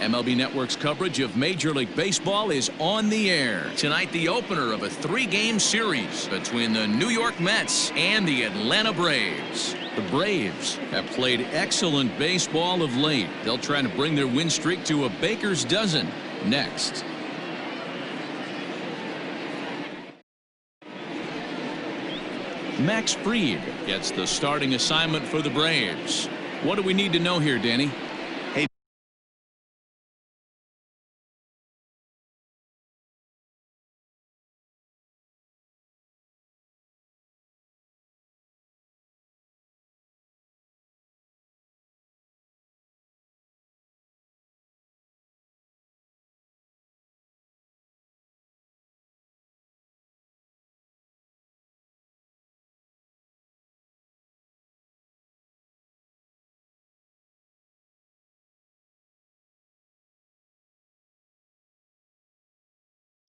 MLB Network's coverage of Major League Baseball is on the air. Tonight, the opener of a 3-game series between the New York Mets and the Atlanta Braves. The Braves have played excellent baseball of late. They'll try to bring their win streak to a baker's dozen next. Max Fried gets the starting assignment for the Braves. What do we need to know here, Danny?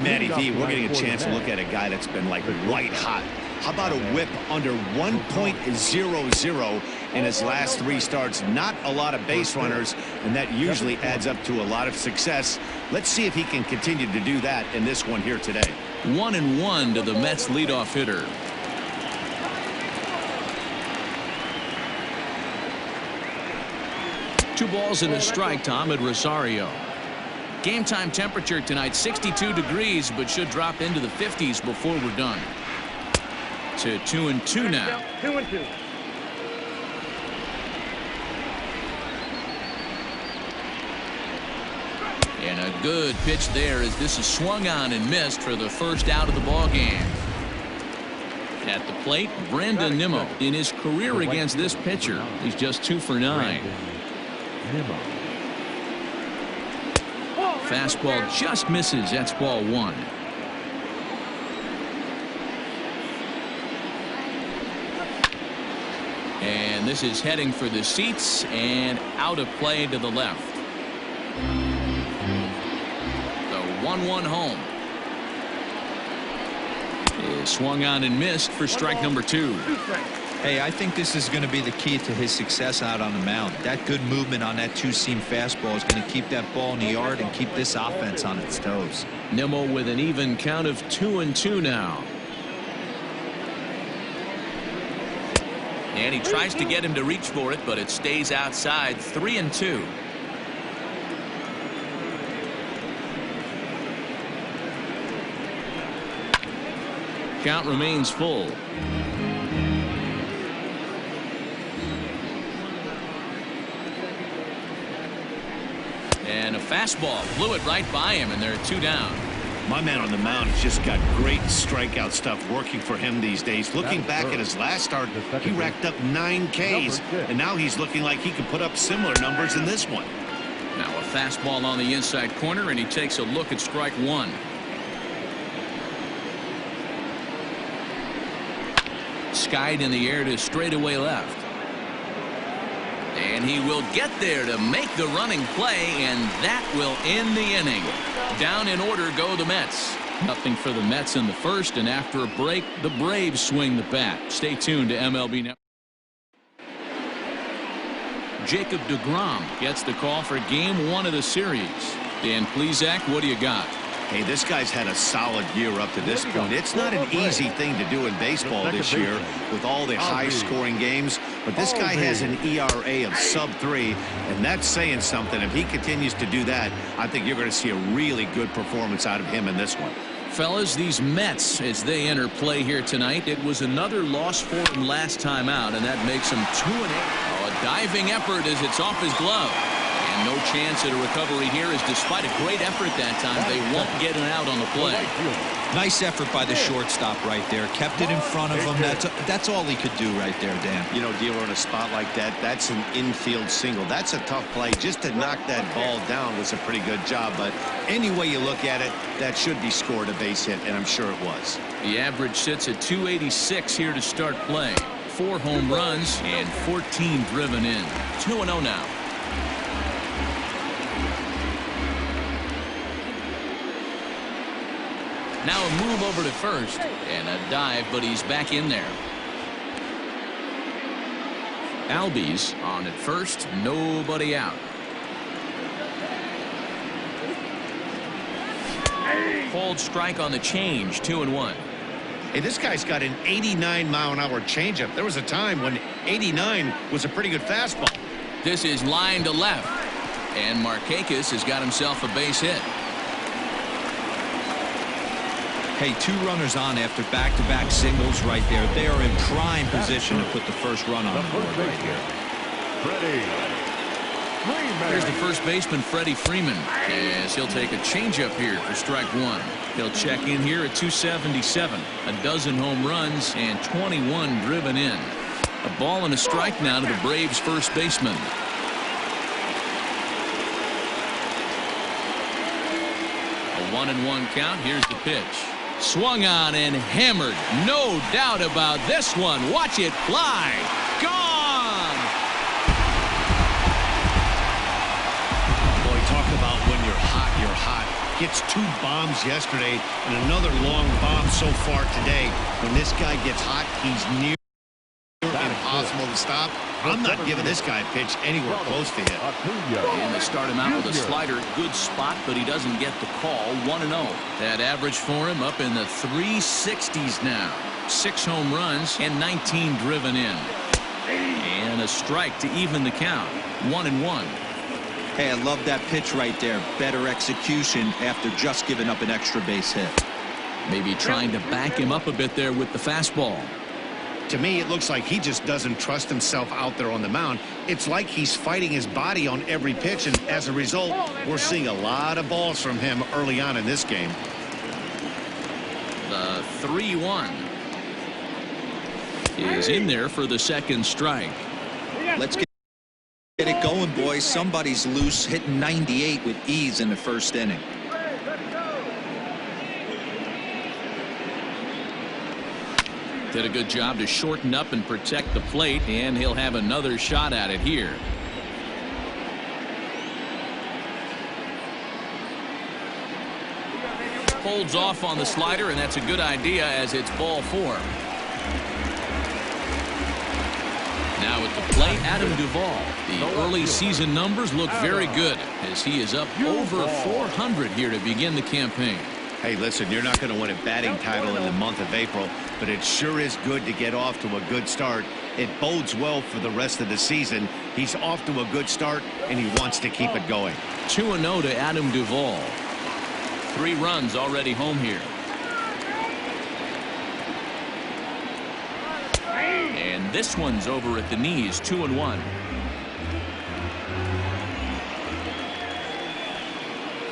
Matty V, we're getting a chance to look at a guy that's been like white hot. How about a whip under 1.00 in his last 3 starts? Not a lot of base runners, and that usually adds up to a lot of success. Let's see if he can continue to do that in this one here today. 1-1 to the Mets leadoff hitter. Two balls and a strike to Ahmed Rosario. Game time temperature tonight 62 degrees, but should drop into the 50s before we're done. To 2-2 now. 2-2. And a good pitch there as this is swung on and missed for the first out of the ball game. At the plate, Brandon Nimmo. In his career against this pitcher, he's just 2 for 9. Fastball just misses. That's ball 1. And this is heading for the seats and out of play to the left. The 1-1 home is swung on and missed for strike number 2. Hey, I think this is going to be the key to his success out on the mound. That good movement on that two-seam fastball is going to keep that ball in the yard and keep this offense on its toes. Nimmo with an even count of 2-2 now. And he tries to get him to reach for it, but it stays outside. 3-2. Count remains full. And a fastball blew it right by him, and they're 2 down. My man on the mound has just got great strikeout stuff working for him these days. Looking back at his last start, he racked up 9 Ks, and now he's looking like he could put up similar numbers in this one. Now a fastball on the inside corner, and he takes a look at strike 1. Skied in the air to straightaway left. And he will get there to make the running play, and that will end the inning. Down in order go the Mets. Nothing for the Mets in the first, and after a break, the Braves swing the bat. Stay tuned to MLB Network. Jacob deGrom gets the call for game 1 of the series. Dan Plesac, what do you got? Hey, this guy's had a solid year up to this point. It's not an easy thing to do in baseball this year with all the high-scoring games, but this guy has an ERA of sub-3, and that's saying something. If he continues to do that, I think you're going to see a really good performance out of him in this one. Fellas, these Mets, as they enter play here tonight, it was another loss for them last time out, and that makes them 2-8. Oh, a diving effort as it's off his glove. And no chance at a recovery here, as despite a great effort that time, they won't get an out on the play. Nice effort by the shortstop right there. Kept it in front of him. That's all he could do right there, Dan. You know, dealer in a spot like that, that's an infield single. That's a tough play. Just to knock that ball down was a pretty good job. But any way you look at it, that should be scored a base hit, and I'm sure it was. The average sits at 286 here to start play. 4 home runs and 14 driven in. 2-0 now. Now a move over to first and a dive, but he's back in there. Albies on at first, nobody out. Hold strike on the change, 2-1. Hey, this guy's got an 89-mile-an-hour changeup. There was a time when 89 was a pretty good fastball. This is line to left. And Markakis has got himself a base hit. Hey, 2 runners on after back-to-back singles right there. They are in prime position to put the first run on the board right here. Here's the first baseman, Freddie Freeman, as he'll take a changeup here for strike 1. He'll check in here at 277. A dozen home runs and 21 driven in. A ball and a strike now to the Braves' first baseman. A 1-1 count. Here's the pitch. Swung on and hammered. No doubt about this one. Watch it fly. Gone! Boy, talk about when you're hot, you're hot. Gets 2 bombs yesterday and another long bomb so far today. When this guy gets hot, he's near impossible to stop. I'm not giving this guy a pitch anywhere close to hit. And they start him out with a slider. Good spot, but he doesn't get the call. 1-0. That average for him up in the 360s now. 6 home runs and 19 driven in. And a strike to even the count. 1-1. Hey, I love that pitch right there. Better execution after just giving up an extra base hit. Maybe trying to back him up a bit there with the fastball. To me, it looks like he just doesn't trust himself out there on the mound. It's like he's fighting his body on every pitch, and as a result, we're seeing a lot of balls from him early on in this game. The 3-1 is in there for the second strike. Let's get it going, boys. Somebody's loose, hitting 98 with ease in the first inning. Did a good job to shorten up and protect the plate, and he'll have another shot at it here. Holds off on the slider, and that's a good idea as it's ball 4. Now at the plate, Adam Duvall. The early season numbers look very good as he is up over 400 here to begin the campaign. Hey, listen, you're not going to win a batting title in the month of April, but it sure is good to get off to a good start. It bodes well for the rest of the season. He's off to a good start, and he wants to keep it going. 2-0 to Adam Duvall. 3 runs already home here. And this one's over at the knees, 2-1.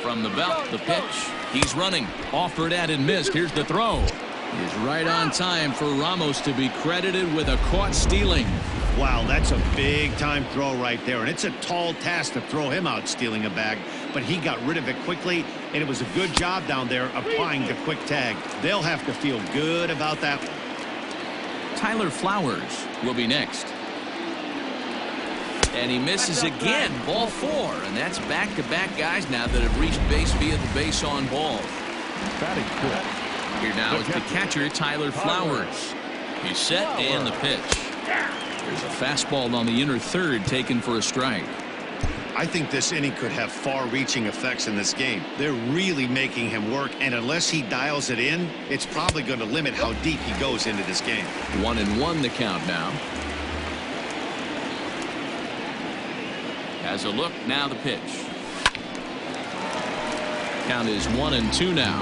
From the belt, the pitch. He's running. Offered at and missed. Here's the throw. He's right on time for Ramos to be credited with a caught stealing. Wow, that's a big-time throw right there, and it's a tall task to throw him out stealing a bag, but he got rid of it quickly, and it was a good job down there applying the quick tag. They'll have to feel good about that one. Tyler Flowers will be next. And he misses again. Ball 4. And that's back-to-back guys now that have reached base via the base on balls. Here now is the catcher, Tyler Flowers. He's set and the pitch. There's a fastball on the inner third taken for a strike. I think this inning could have far-reaching effects in this game. They're really making him work, and unless he dials it in, it's probably going to limit how deep he goes into this game. 1-1 the count now. As a look, now the pitch. Count is 1-2 now.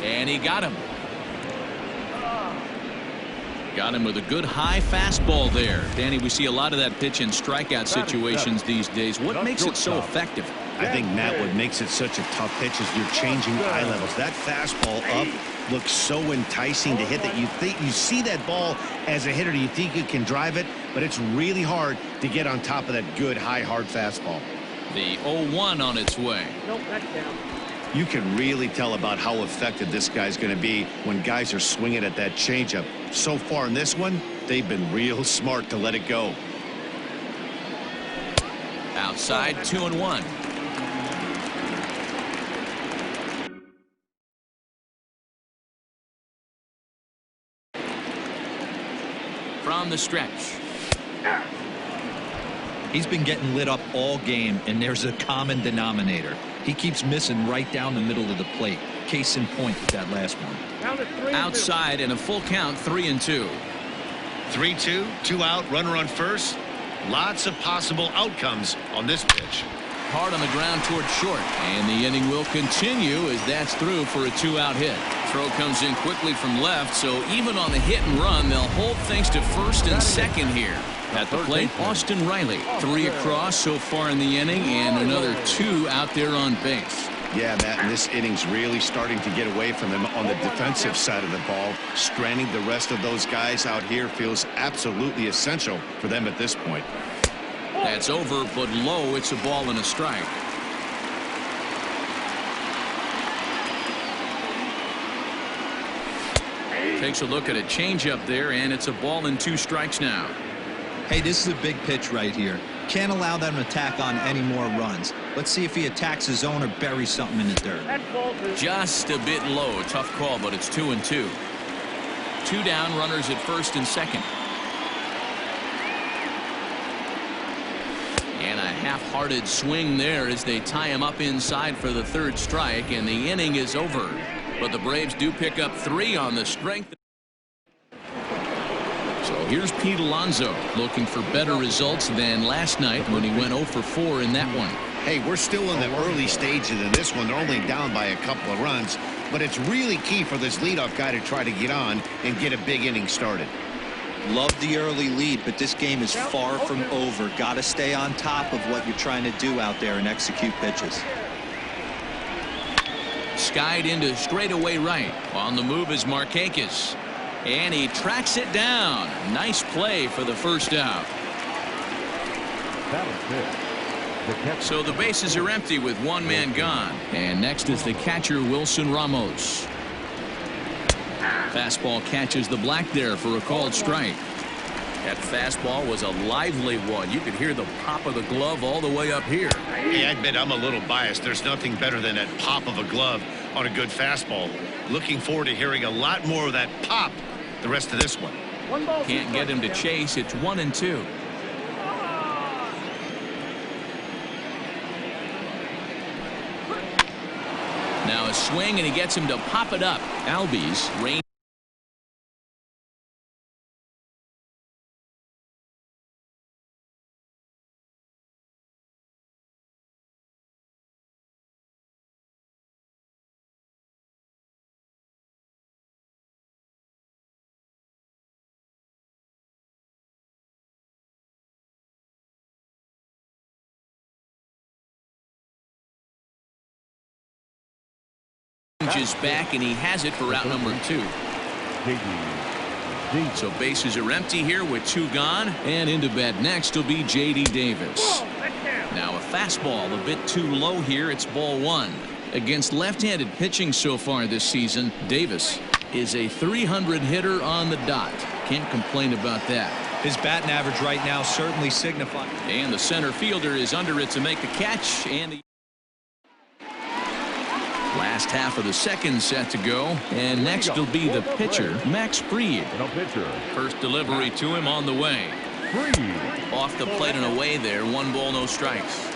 And he got him. Got him with a good high fastball there. Danny, we see a lot of that pitch in strikeout situations these days. What makes it so effective? I think, Matt, what makes it such a tough pitch is you're changing eye levels. That fastball up looks so enticing to hit that you see that ball as a hitter, you think you can drive it, but it's really hard to get on top of that good high hard fastball. The 0-1 on its way. Nope, that's down. You can really tell about how effective this guy's going to be when guys are swinging at that changeup. So far in this one, they've been real smart to let it go. Outside, 2-1. From the stretch. He's been getting lit up all game, and there's a common denominator. He keeps missing right down the middle of the plate. Case in point with that last one. Outside and a full count, 3-2. 3-2, 2 out, runner on first. Lots of possible outcomes on this pitch. Hard on the ground toward short, and the inning will continue as that's through for a 2-out hit. Throw comes in quickly from left, so even on the hit and run, they'll hold things to first and second here. At the plate, Austin Riley. 3 across so far in the inning, and another 2 out there on base. Yeah, Matt, and this inning's really starting to get away from him on the defensive side of the ball. Stranding the rest of those guys out here feels absolutely essential for them at this point. That's over, but low. It's a ball and a strike. Takes a look at a changeup there, and it's a ball and 2 strikes now. Hey, this is a big pitch right here. Can't allow them to tack on any more runs. Let's see if he attacks his zone or buries something in the dirt. Just a bit low. Tough call, but it's 2-2. 2 down, runners at first and second. And a half-hearted swing there as they tie him up inside for the 3rd strike, and the inning is over. But the Braves do pick up 3 on the strength. So here's Pete Alonso looking for better results than last night when he went 0 for 4 in that one. Hey, we're still in the early stages in this one. They're only down by a couple of runs, but it's really key for this leadoff guy to try to get on and get a big inning started. Love the early lead, but this game is far from over. Got to stay on top of what you're trying to do out there and execute pitches. Skied into straightaway right. On the move is Markakis. And he tracks it down. Nice play for the first out. So the bases are empty with 1 man gone. And next is the catcher, Wilson Ramos. Fastball catches the black there for a called strike. That fastball was a lively one. You could hear the pop of the glove all the way up here. Hey, I admit I'm a little biased. There's nothing better than that pop of a glove on a good fastball. Looking forward to hearing a lot more of that pop the rest of this one. Can't get him to chase. It's 1-2. Now a swing, and he gets him to pop it up. Albies range. Is back, and he has it for route number 2. So bases are empty here with 2 gone, and into bat next will be J.D. Davis. Now a fastball a bit too low here. It's ball 1. Against left-handed pitching so far this season, Davis is a .300 hitter on the dot. Can't complain about that. His batting average right now certainly signifies. And the center fielder is under it to make the catch, and the last half of the second set to go, and next will be the pitcher, Max Fried. First delivery to him on the way. Off the plate and away there. 1 ball, no strikes.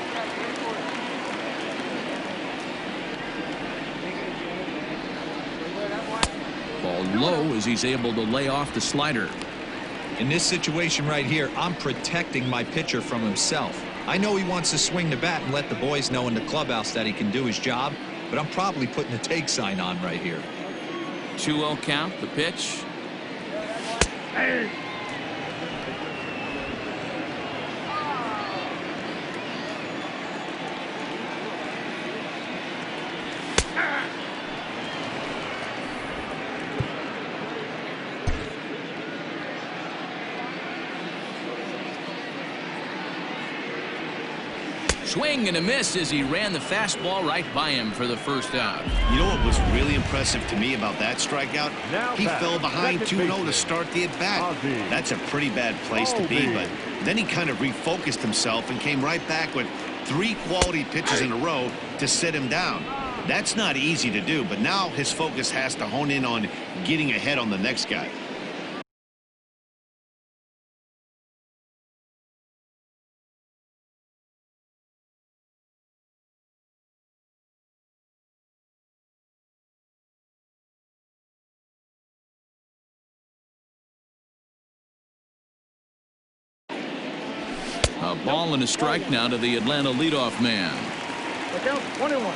Ball low as he's able to lay off the slider. In this situation right here, I'm protecting my pitcher from himself. I know he wants to swing the bat and let the boys know in the clubhouse that he can do his job, but I'm probably putting a take sign on right here. 2-0 count, the pitch. Swing and a miss as he ran the fastball right by him for the first out. You know what was really impressive to me about that strikeout? He fell behind 2-0 to start the at-bat. That's a pretty bad place to be, but then he kind of refocused himself and came right back with 3 quality pitches in a row to sit him down. That's not easy to do, but now his focus has to hone in on getting ahead on the next guy. A ball and a strike now to the Atlanta leadoff man. Look out, 21.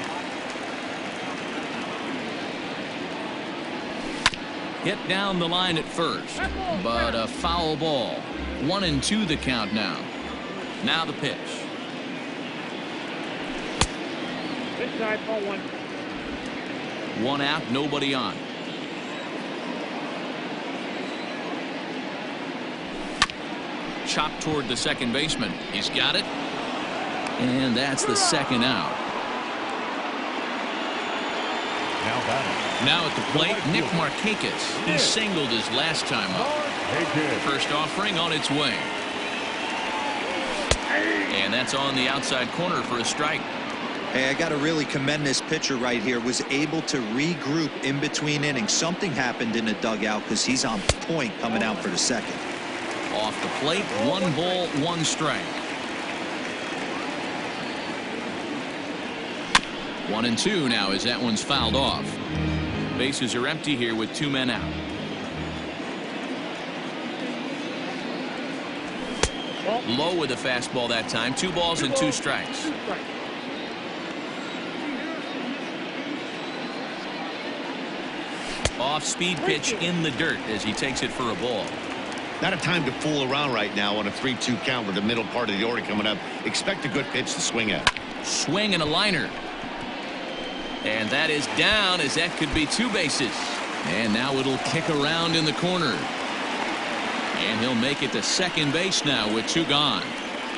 Hit down the line at first, but a foul ball. 1-2 the count now. Now the pitch. Inside, ball 1. 1 out, nobody on. Chop toward the second baseman. He's got it. And that's the second out. Now at the plate, Nick Markakis. He singled his last time up. First offering on its way. And that's on the outside corner for a strike. Hey, I got to really commend this pitcher right here. Was able to regroup in between innings. Something happened in the dugout because he's on point coming out for the second. Off the plate, 1 ball, 1 strike. 1-2 now as that one's fouled off. Bases are empty here with 2 men out. Low with a fastball that time. 2 balls and 2 strikes. Off-speed pitch in the dirt as he takes it for a ball. Not a time to fool around right now on a 3-2 count with the middle part of the order coming up. Expect a good pitch to swing at. Swing and a liner. And that is down as that could be 2 bases. And now it'll kick around in the corner. And he'll make it to second base now with 2 gone.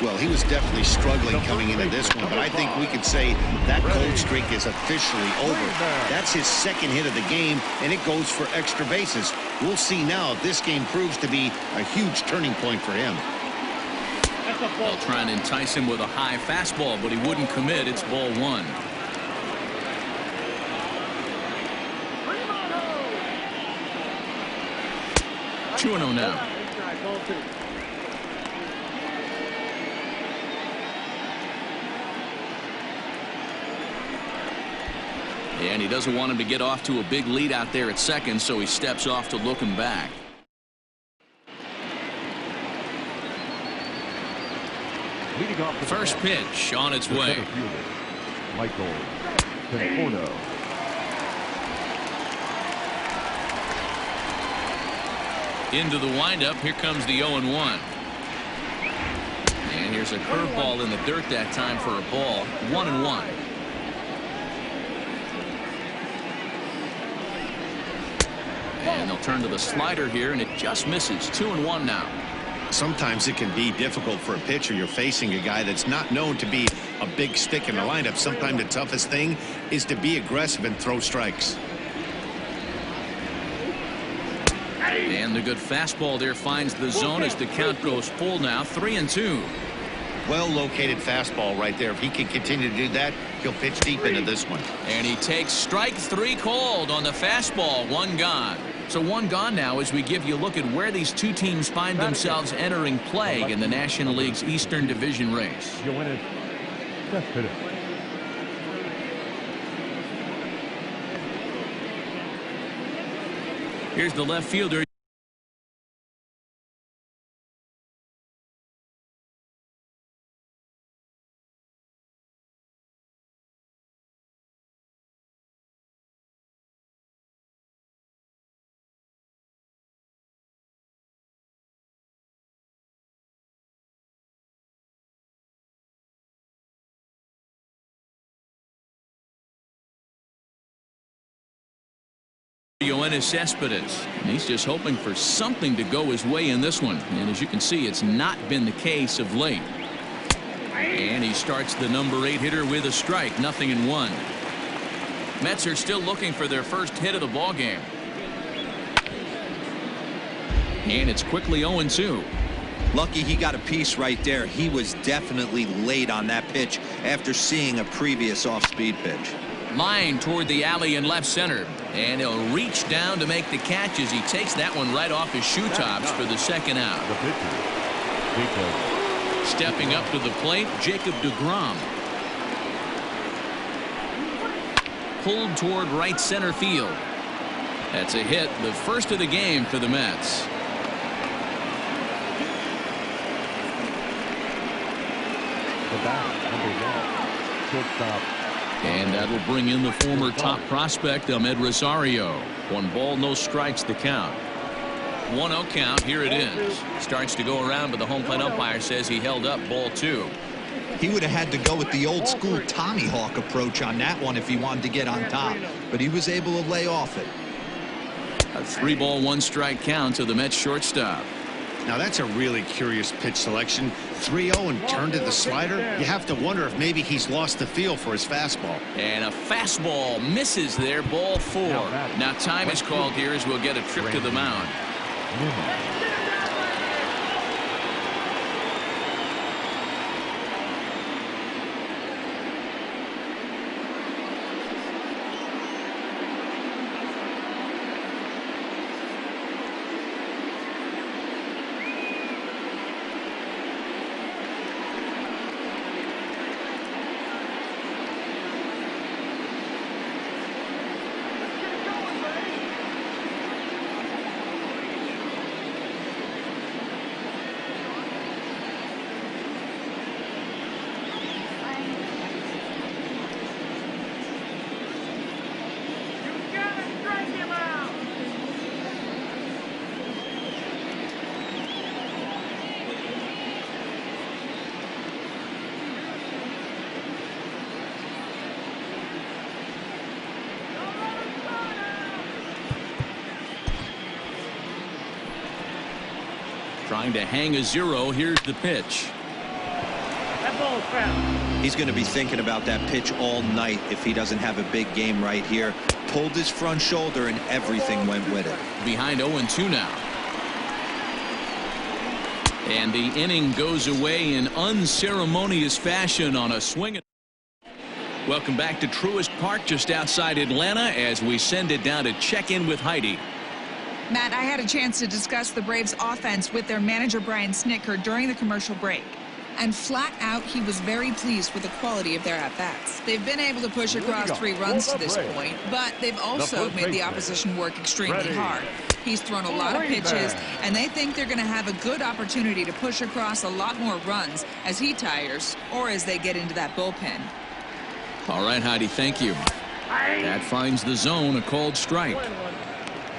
Well, he was definitely struggling coming into this one, but I think we could say that cold streak is officially over. That's his second hit of the game, and it goes for extra bases. We'll see now if this game proves to be a huge turning point for him. They'll try and entice him with a high fastball, but he wouldn't commit. It's ball 1. Two and 0 now. And he doesn't want him to get off to a big lead out there at second, so he steps off to look him back. First pitch on its way. Into the windup. Here comes the 0-1. And here's a curveball in the dirt that time for a ball. 1-1. And they'll turn to the slider here, and it just misses. 2-1 now. Sometimes it can be difficult for a pitcher. You're facing a guy that's not known to be a big stick in the lineup. Sometimes the toughest thing is to be aggressive and throw strikes. And the good fastball there finds the zone as the count goes full now. 3-2. Well located fastball right there. If he can continue to do that, he'll pitch deep into this one. And he takes strike 3 called on the fastball. 1 gone. So 1 gone now as we give you a look at where these 2 teams find themselves entering play in the National League's Eastern Division race. Here's the left fielder. Cespedes. And he's just hoping for something to go his way in this one. And as you can see, it's not been the case of late. And he starts the number 8 hitter with a strike. 0-1. Mets are still looking for their first hit of the ball game. And it's quickly 0-2. Lucky he got a piece right there. He was definitely late on that pitch after seeing a previous off-speed pitch. Line toward the alley in left center. And he'll reach down to make the catch as he takes that one right off his shoe tops for the second out. Stepping up to the plate, Jacob deGrom. Pulled toward right center field. That's a hit, the first of the game for the Mets. And that will bring in the former top prospect, Ahmed Rosario. 1 ball, no strikes the count. 1-0 count. Here it is. Starts to go around, but the home plate umpire says he held up ball 2. He would have had to go with the old school Tommy Hawk approach on that one if he wanted to get on top, but he was able to lay off it. A 3-ball, 1-strike count to the Mets shortstop. Now that's a really curious pitch selection. 3-0 and turned to the slider. You have to wonder if maybe he's lost the feel for his fastball. And a fastball misses there, ball 4. Now time is called here as we'll get a trip to the mound. Trying to hang a 0. Here's the pitch. That ball is foul. He's going to be thinking about that pitch all night if he doesn't have a big game right here. Pulled his front shoulder and everything went with it. Behind 0-2 now. And the inning goes away in unceremonious fashion on a swing. Welcome back to Truist Park just outside Atlanta as we send it down to check in with Heidi. Matt, I had a chance to discuss the Braves offense with their manager Brian Snitker during the commercial break. And flat out, he was very pleased with the quality of their at-bats. They've been able to push across 3 runs to this point, but they've also made the opposition work extremely hard. He's thrown a lot of pitches, and they think they're going to have a good opportunity to push across a lot more runs as he tires or as they get into that bullpen. All right, Heidi, thank you. That finds the zone, a called strike.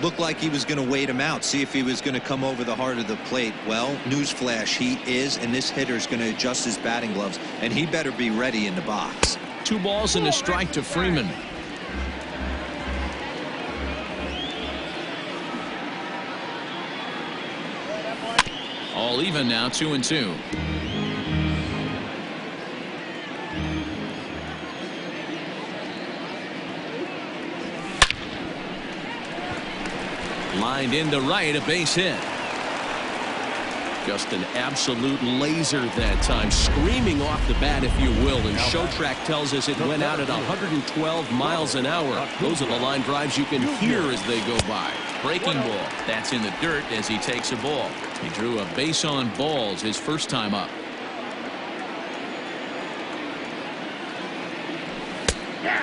Looked like he was going to wait him out, see if he was going to come over the heart of the plate. Well, newsflash, he is, and this hitter's going to adjust his batting gloves, and he better be ready in the box. 2 balls and a strike to Freeman. All even now, 2-2. Lined into right, a base hit. Just an absolute laser that time, screaming off the bat, if you will. And Show Track tells us it went out at 112 miles an hour. Those are the line drives you can hear as they go by. Breaking ball. That's in the dirt as he takes a ball. He drew a base on balls his first time up.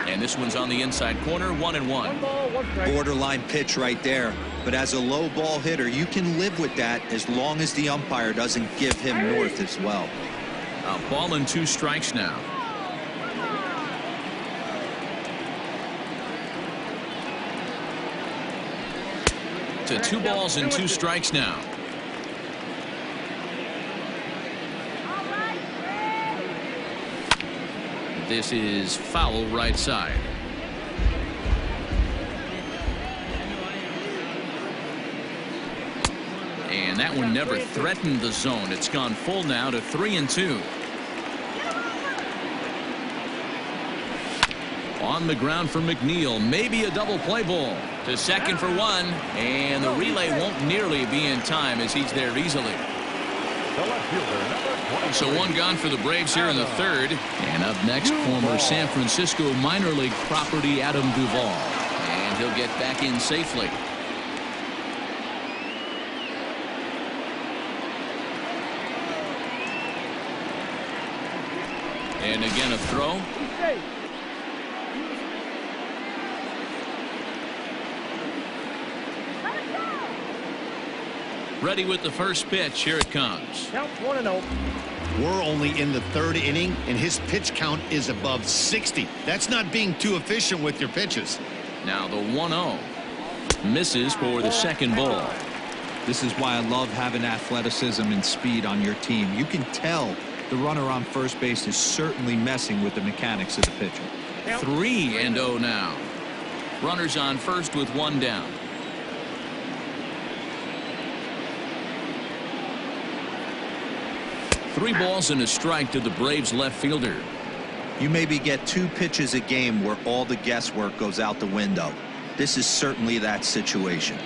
And this one's on the inside corner, 1-1. Borderline pitch right there. But as a low ball hitter, you can live with that as long as the umpire doesn't give him north as well. A ball and 2 strikes now. To 2 balls and 2 strikes now. This is foul right side. And that one never threatened the zone. It's gone full now to 3-2. On the ground for McNeil. Maybe a double play ball. To second for 1. And the relay won't nearly be in time as he's there easily. So 1 gone for the Braves here in the 3rd. And up next, former San Francisco minor league property Adam Duvall. And he'll get back in safely. And again a throw. Ready with the first pitch. Here it comes. Count 1-0. We're only in the third inning, and his pitch count is above 60. That's not being too efficient with your pitches. Now the 1-0. Misses for the second ball. This is why I love having athleticism and speed on your team. You can tell the runner on first base is certainly messing with the mechanics of the pitcher. 3-0 now. Runners on first with one down. Three balls and a strike to the Braves left fielder. You maybe get 2 pitches a game where all the guesswork goes out the window. This is certainly that situation.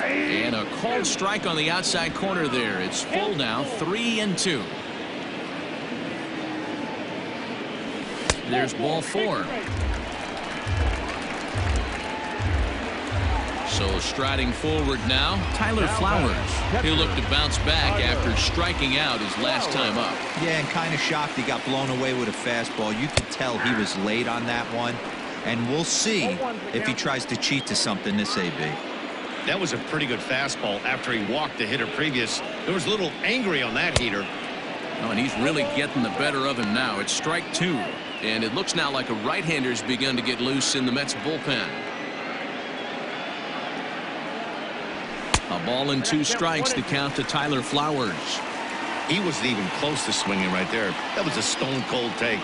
And a called strike on the outside corner there. It's full now, 3-2. There's ball 4. So striding forward now, Tyler Flowers. He'll look to bounce back after striking out his last time up. Yeah, and kind of shocked he got blown away with a fastball. You could tell he was late on that one. And we'll see if he tries to cheat to something this AB. That was a pretty good fastball after he walked the hitter previous. There was a little angry on that heater. Oh, and he's really getting the better of him now. It's strike 2. And it looks now like a right-hander's begun to get loose in the Mets bullpen. A ball and 2 strikes to count to Tyler Flowers. He wasn't even close to swinging right there. That was a stone-cold take.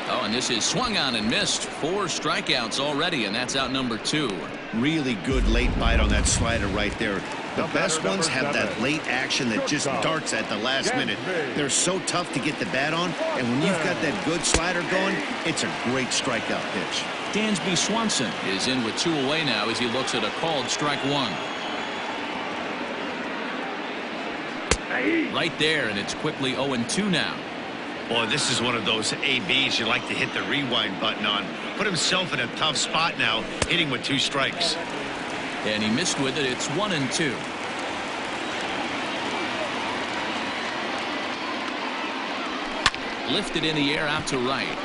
Oh, and this is swung on and missed. 4 strikeouts already, and that's out number 2. Really good late bite on that slider right there. The best ones have that late action that just darts at the last minute. They're so tough to get the bat on, and when you've got that good slider going, it's a great strikeout pitch. Dansby Swanson is in with 2 away now as he looks at a called strike 1. Right there, and it's quickly 0-2 now. Boy, this is one of those ABs you like to hit the rewind button on. Put himself in a tough spot now, hitting with 2 strikes. And he missed with it. It's 1-2. Lifted in the air out to right.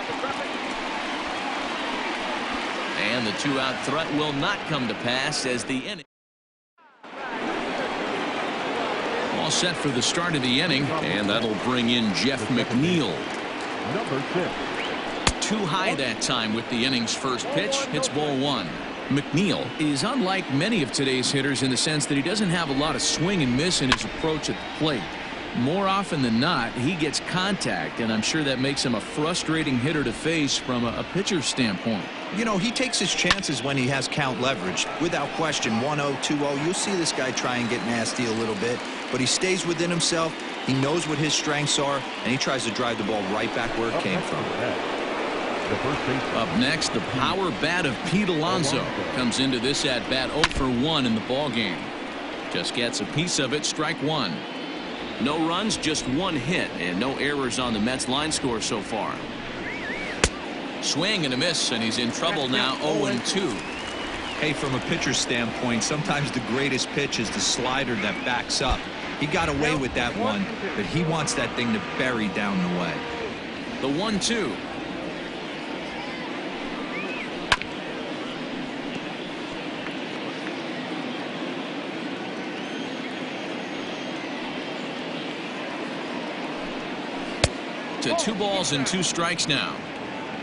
And the 2-out threat will not come to pass as the inning. All set for the start of the inning, and that'll bring in Jeff McNeil. Number 6. Too high that time with the inning's first pitch. Hits ball 1. McNeil is unlike many of today's hitters in the sense that he doesn't have a lot of swing and miss in his approach at the plate. More often than not, he gets contact, and I'm sure that makes him a frustrating hitter to face from a pitcher's standpoint. You know, he takes his chances when he has count leverage. Without question, 1-0, 2-0, you'll see this guy try and get nasty a little bit, but he stays within himself. He knows what his strengths are, and he tries to drive the ball right back where it came from. Up next, the power bat of Pete Alonso comes into this at bat 0 for 1 in the ball game. Just gets a piece of it, strike 1. No runs, just 1 hit, and no errors on the Mets line score so far. Swing and a miss, and he's in trouble now. 0-2. Hey, from a pitcher's standpoint, sometimes the greatest pitch is the slider that backs up. He got away with that one, but he wants that thing to bury down the way. The 1-2. To 2 balls and 2 strikes now.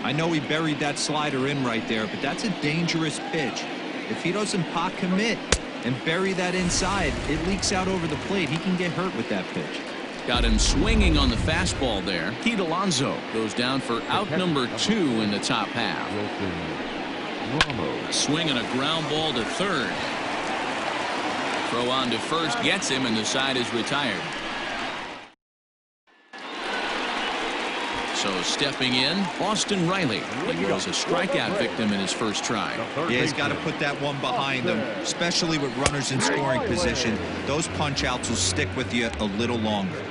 I know he buried that slider in right there, but that's a dangerous pitch. If he doesn't pot commit and bury that inside, it leaks out over the plate. He can get hurt with that pitch. Got him swinging on the fastball there. Pete Alonso goes down for out number 2 in the top half. A swing and a ground ball to third. Throw on to first gets him, and the side is retired. So stepping in, Austin Riley. He was a strikeout victim in his first try. Yeah, he's got to put that one behind him, especially with runners in scoring position. Those punch outs will stick with you a little longer.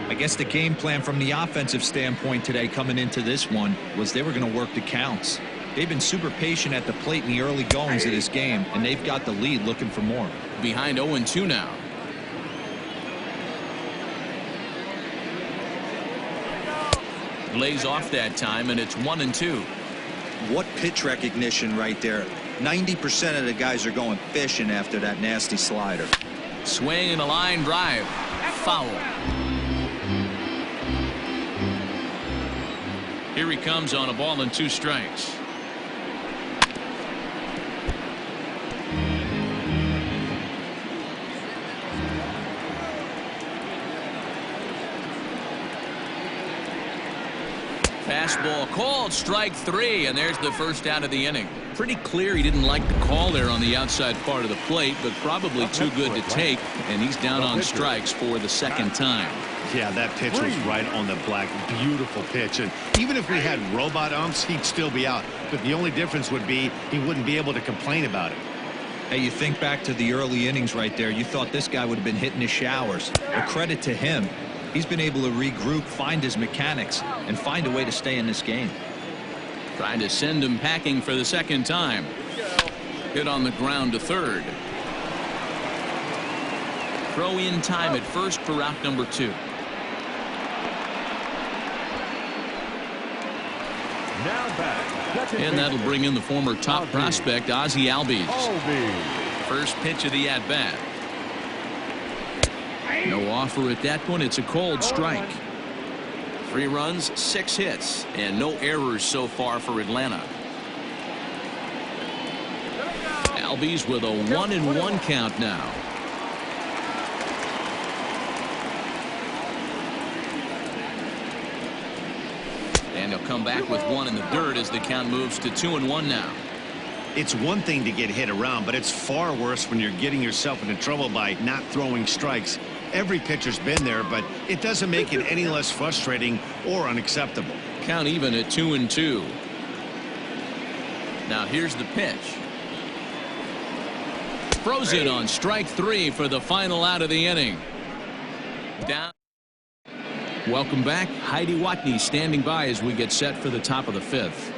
I guess the game plan from the offensive standpoint today coming into this one was they were going to work the counts. They've been super patient at the plate in the early goings of this game, and they've got the lead looking for more. Behind 0-2 now. lays off that time, and it's 1-2. What pitch recognition right there. 90% of the guys are going fishing after that nasty slider. Swing and a line drive. Foul. Here he comes on a ball and 2 strikes. Fastball called, strike 3, and there's the first out of the inning. Pretty clear he didn't like the call there on the outside part of the plate, but probably too good to take, and he's down on strikes for the second time. Yeah, that pitch was right on the black. Beautiful pitch. And even if we had robot umps, he'd still be out. But the only difference would be he wouldn't be able to complain about it. Hey, you think back to the early innings right there. You thought this guy would have been hitting his showers. A credit to him. He's been able to regroup, find his mechanics, and find a way to stay in this game. Trying to send him packing for the second time. Hit on the ground to third. Throw in time at first for out number 2. Now back. And that'll bring in the former top prospect, Ozzie Albies. First pitch of the at-bat. No offer at that point. It's a cold strike. 3 runs, 6 hits, and no errors so far for Atlanta. Albies with a 1-1 count now. And he'll come back with 1 in the dirt as the count moves to 2-1 now. It's one thing to get hit around, but it's far worse when you're getting yourself into trouble by not throwing strikes. Every pitcher's been there, but it doesn't make it any less frustrating or unacceptable. Count even at 2-2. Now here's the pitch. Throws it on strike 3 for the final out of the inning. Down. Welcome back. Heidi Watney standing by as we get set for the top of the 5th.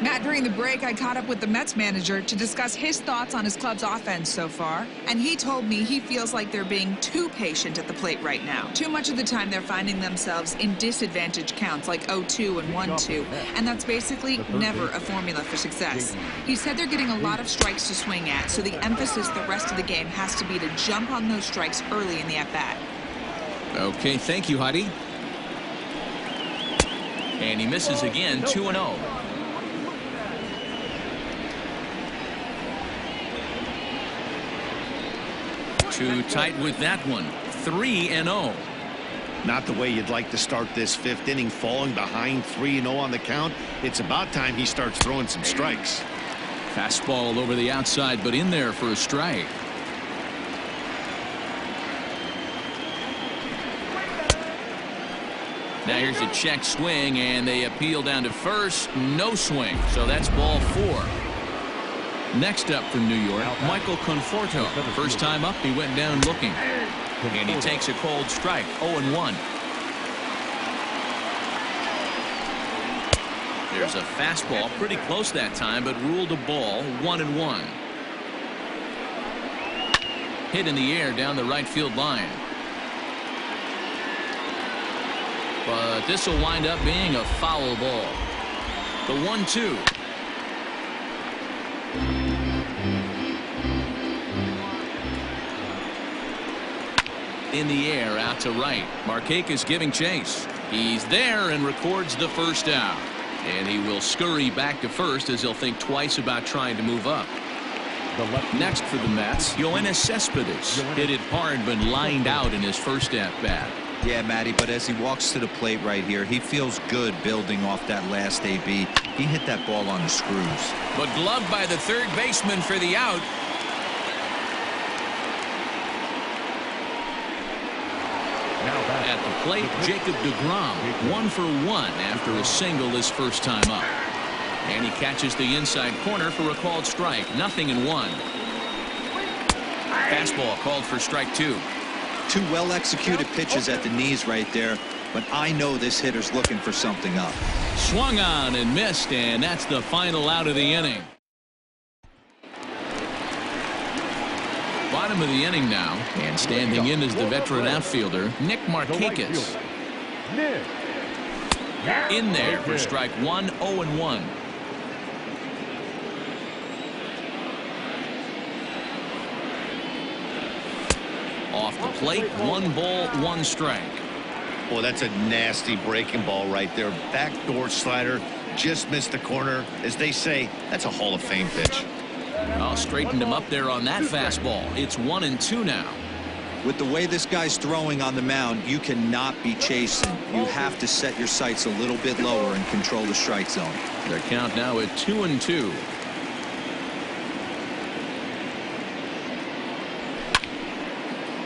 Matt, during the break, I caught up with the Mets manager to discuss his thoughts on his club's offense so far, and he told me he feels like they're being too patient at the plate right now. Too much of the time they're finding themselves in disadvantage counts like 0-2 and 1-2, and that's basically never a formula for success. He said they're getting a lot of strikes to swing at, so the emphasis the rest of the game has to be to jump on those strikes early in the at-bat. Okay, thank you, Heidi. And he misses again, 2-0. Too tight with that one. 3-0. Not the way you'd like to start this 5th inning, falling behind 3-0 on the count. It's about time he starts throwing some strikes. Fastball over the outside, but in there for a strike. Now here's a check swing, and they appeal down to first. No swing, so that's ball 4. Next up from New York, Michael Conforto. First time up, he went down looking. And he takes a cold strike, 0-1. There's a fastball, pretty close that time, but ruled a ball, 1-1. Hit in the air down the right field line. But this will wind up being a foul ball. The 1-2. In the air out to right. Markakis giving chase. He's there and records the first out. And he will scurry back to first as he'll think twice about trying to move up. Next for the Mets, Yoenis Cespedes. Hit it hard but lined out in his first at-bat. Yeah, Matty, but as he walks to the plate right here, he feels good building off that last AB. He hit that ball on the screws. But gloved by the third baseman for the out. At the plate, Jacob deGrom, 1 for 1 after a single his first time up. And he catches the inside corner for a called strike. 0-1. Fastball called for strike 2. 2 well-executed pitches at the knees right there, but I know this hitter's looking for something up. Swung on and missed, and that's the final out of the inning. Bottom of the inning now, and standing in is the veteran outfielder, Nick Markakis. In there for strike one, 0-1. Off the plate, 1 ball, 1 strike. Well, that's a nasty breaking ball right there. Backdoor slider, just missed the corner. As they say, that's a Hall of Fame pitch. Oh, straightened him up there on that fastball. It's 1-2 now. With the way this guy's throwing on the mound, you cannot be chasing. You have to set your sights a little bit lower and control the strike zone. Their count now at 2-2.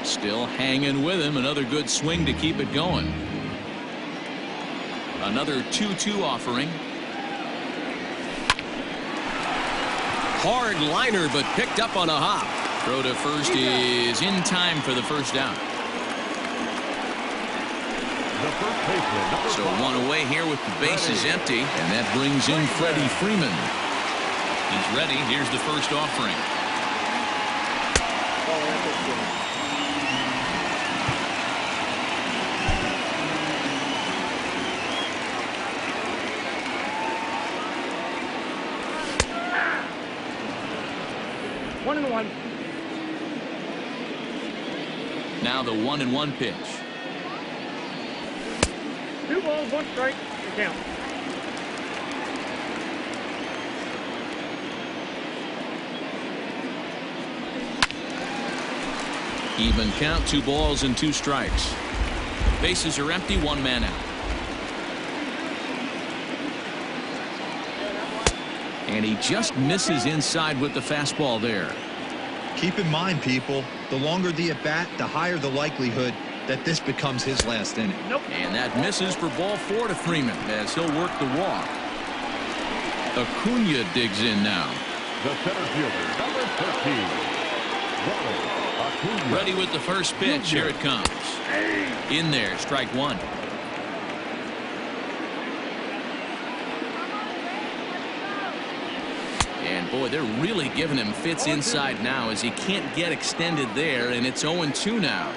Still hanging with him. Another good swing to keep it going. Another 2-2 offering. Hard liner, but picked up on a hop. Throw to first is in time for the first down. So 1 away here with the bases empty, and that brings in Freddie Freeman. He's ready. Here's the first offering. One and one. Now the 1-1 pitch. 2 balls, 1 strike. The count. Even count, 2 balls and 2 strikes. Bases are empty, 1 man out. And he just misses inside with the fastball there. Keep in mind, people, the longer the at-bat, the higher the likelihood that this becomes his last inning. And that misses for ball 4 to Freeman as he'll work the walk. Acuna digs in now. The center fielder, number 13. Acuna. Ready with the first pitch. Here it comes. In there, strike 1. And boy, they're really giving him fits inside now as he can't get extended there, and it's 0-2 now.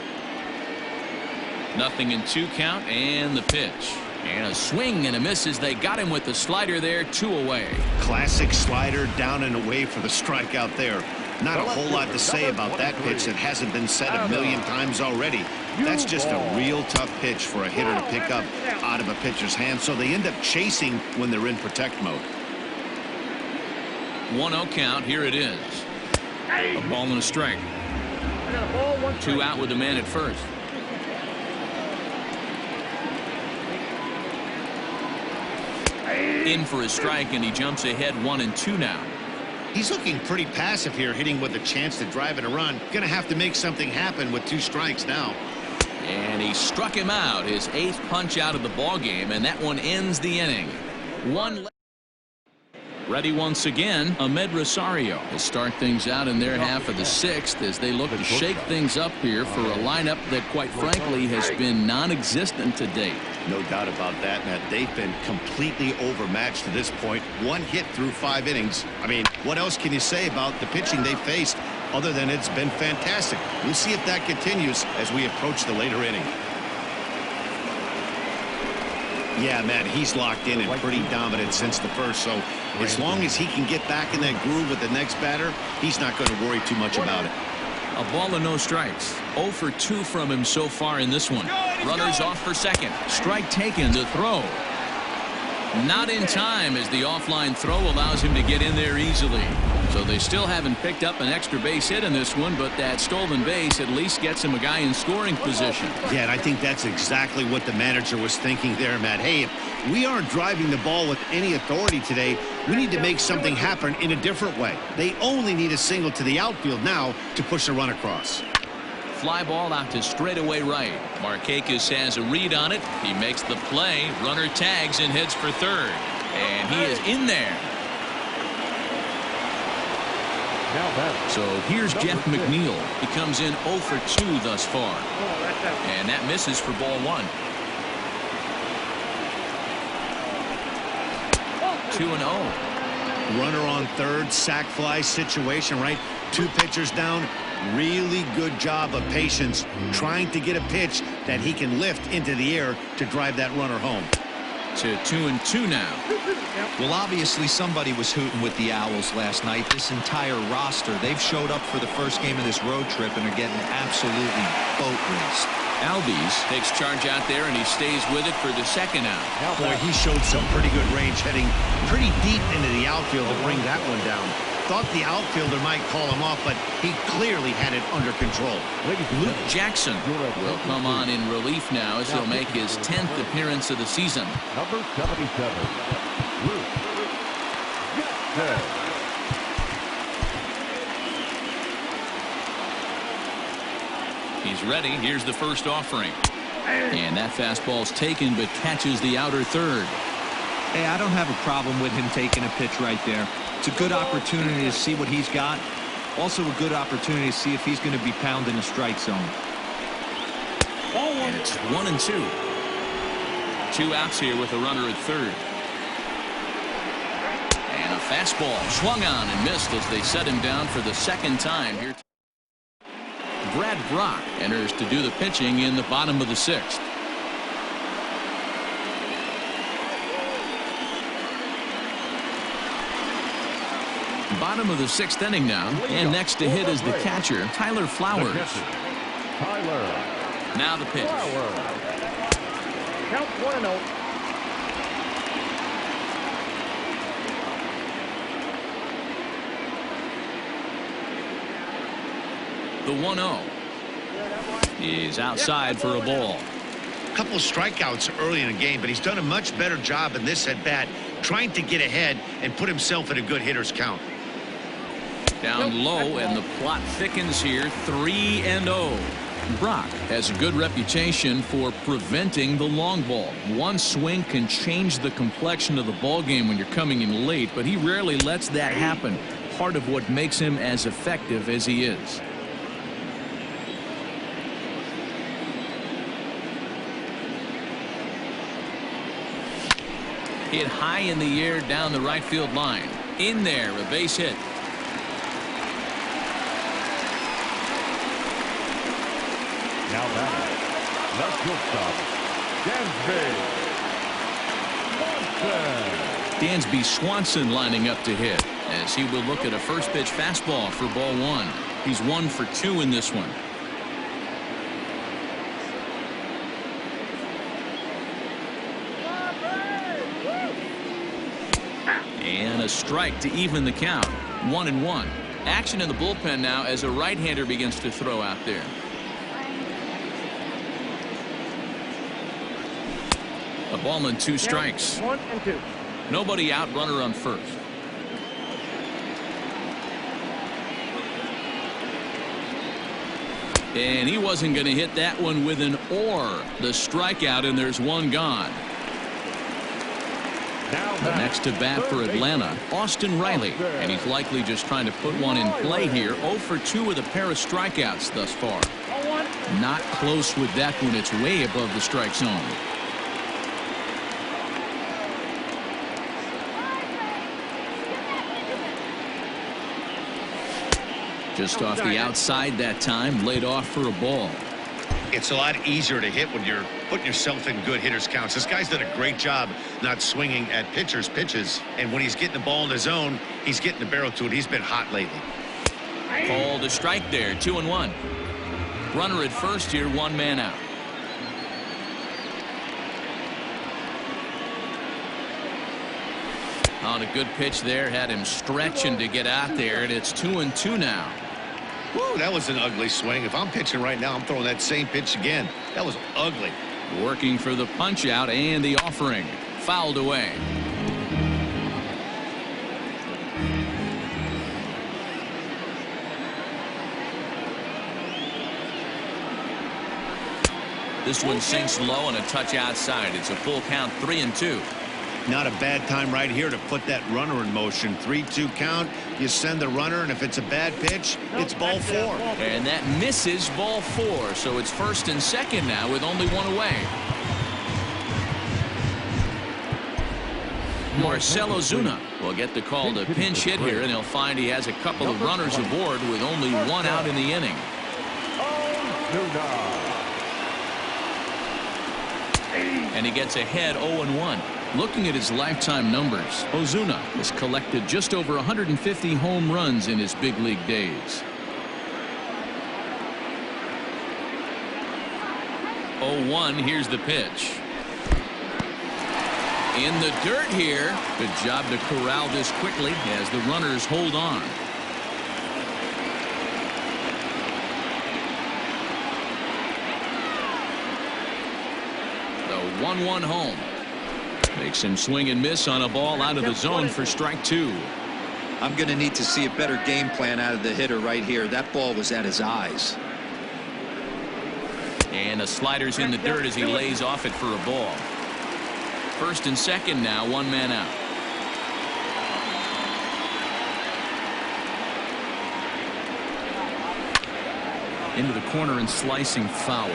0-2 count, and the pitch. And a swing and a miss as they got him with the slider there, 2 away. Classic slider down and away for the strikeout there. Not a whole lot to say about that pitch that hasn't been said a million times already. That's just a real tough pitch for a hitter to pick up out of a pitcher's hand, so they end up chasing when they're in protect mode. 1-0 count. Here it is. A ball and a strike. 2 out with the man at first. In for a strike, and he jumps ahead 1-2 now. He's looking pretty passive here, hitting with a chance to drive in a run. Gonna have to make something happen with 2 strikes now. And he struck him out, his 8th punch out of the ball game, and that one ends the inning. 1 left. Ready once again, Ahmed Rosario to start things out in their half of the 6th as they look to shake things up here for a lineup that, quite frankly, has been non-existent to date. No doubt about that, Matt. They've been completely overmatched to this point. 1 hit through 5 innings. I mean, what else can you say about the pitching they faced other than it's been fantastic? We'll see if that continues as we approach the later inning. Yeah, Matt, he's locked in and pretty dominant since the first, so as long as he can get back in that groove with the next batter, he's not going to worry too much about it. A ball and no strikes. 0 for 2 from him so far in this one. Runners off for second. Strike taken to throw. Not in time as the offline throw allows him to get in there easily. So they still haven't picked up an extra base hit in this one, but that stolen base at least gets him a guy in scoring position. Yeah, and I think that's exactly what the manager was thinking there, Matt. Hey, if we aren't driving the ball with any authority today, we need to make something happen in a different way. They only need a single to the outfield now to push a run across. Fly ball out to straightaway right. Markakis has a read on it. He makes the play. Runner tags and heads for third. And he is in there. So here's Jeff McNeil. He comes in 0 for 2 thus far. And that misses for ball 1. 2-0. Runner on third, sac fly situation, right? 2 pitchers down. Really good job of patience trying to get a pitch that he can lift into the air to drive that runner home. to 2-2 now. Well, obviously somebody was hooting with the Owls last night. This entire roster, they've showed up for the first game of this road trip and are getting absolutely boat raced. Albies takes charge out there, and he stays with it for the second out. Boy, he showed some pretty good range, heading pretty deep into the outfield to bring that one down. Thought the outfielder might call him off, but he clearly had it under control. Luke Jackson will come on in relief now as he'll make his 10th appearance of the season. Number 77, Luke Jackson. He's ready. Here's the first offering. And that fastball's taken but catches the outer third. Hey, I don't have a problem with him taking a pitch right there. It's a good opportunity to see what he's got. Also a good opportunity to see if he's going to be pounding the strike zone. And it's 1-2. 2 outs here with a runner at third. And a fastball swung on and missed as they set him down for the second time here. Brad Brock enters to do the pitching in the bottom of the 6th. Bottom of the 6th inning now, and next to hit is the catcher, Tyler Flowers. Now the pitch. Count 1-0. The 1-0 is outside for a ball. A couple of strikeouts early in the game, but he's done a much better job in this at-bat, trying to get ahead and put himself in a good hitter's count. Down low, and the plot thickens here, 3-0. Brock has a good reputation for preventing the long ball. One swing can change the complexion of the ball game when you're coming in late, but he rarely lets that happen. Part of what makes him as effective as he is. Hit high in the air down the right field line. In there, a base hit. Now batting, left shortstop, Dansby Swanson lining up to hit as he will look at a first pitch fastball for ball 1. He's 1 for 2 in this one. And a strike to even the count. 1-1. Action in the bullpen now as a right-hander begins to throw out there. A ball and 2 strikes. 1-2. Nobody out, runner on first. And he wasn't going to hit that one with an or. The strikeout, and there's one gone. Next to bat for Atlanta, Austin Riley, and he's likely just trying to put one in play here. 0 for 2 with a pair of strikeouts thus far. Not close with that one. It's way above the strike zone. Just off the outside that time, laid off for a ball. It's a lot easier to hit when you're putting yourself in good hitter's counts. This guy's done a great job not swinging at pitchers' pitches. And when he's getting the ball in the zone, he's getting the barrel to it. He's been hot lately. Called a strike there, 2-1. Runner at first here, 1 man out. On a good pitch there, had him stretching to get out there, and it's 2-2 now. Whoa, that was an ugly swing. If I'm pitching right now, I'm throwing that same pitch again. That was ugly. Working for the punch out and the offering. Fouled away. This one sinks low and a touch outside. It's a full count, 3-2. Not a bad time right here to put that runner in motion. 3-2 count. You send the runner, and if it's a bad pitch, it's ball 4. And that misses ball 4. So it's first and second now with only 1 away. Marcell Ozuna will get the call to pinch hit here, and he'll find he has a couple of runners aboard with only 1 out in the inning. And he gets ahead 0-1. Looking at his lifetime numbers, Ozuna has collected just over 150 home runs in his big league days. 0-1, here's the pitch. In the dirt here. Good job to corral this quickly as the runners hold on. The 1-1 home. Makes him swing and miss on a ball out of the zone for strike 2. I'm going to need to see a better game plan out of the hitter right here. That ball was at his eyes. And the slider's in the dirt as he lays off it for a ball. First and second now, 1 man out. Into the corner and slicing foul.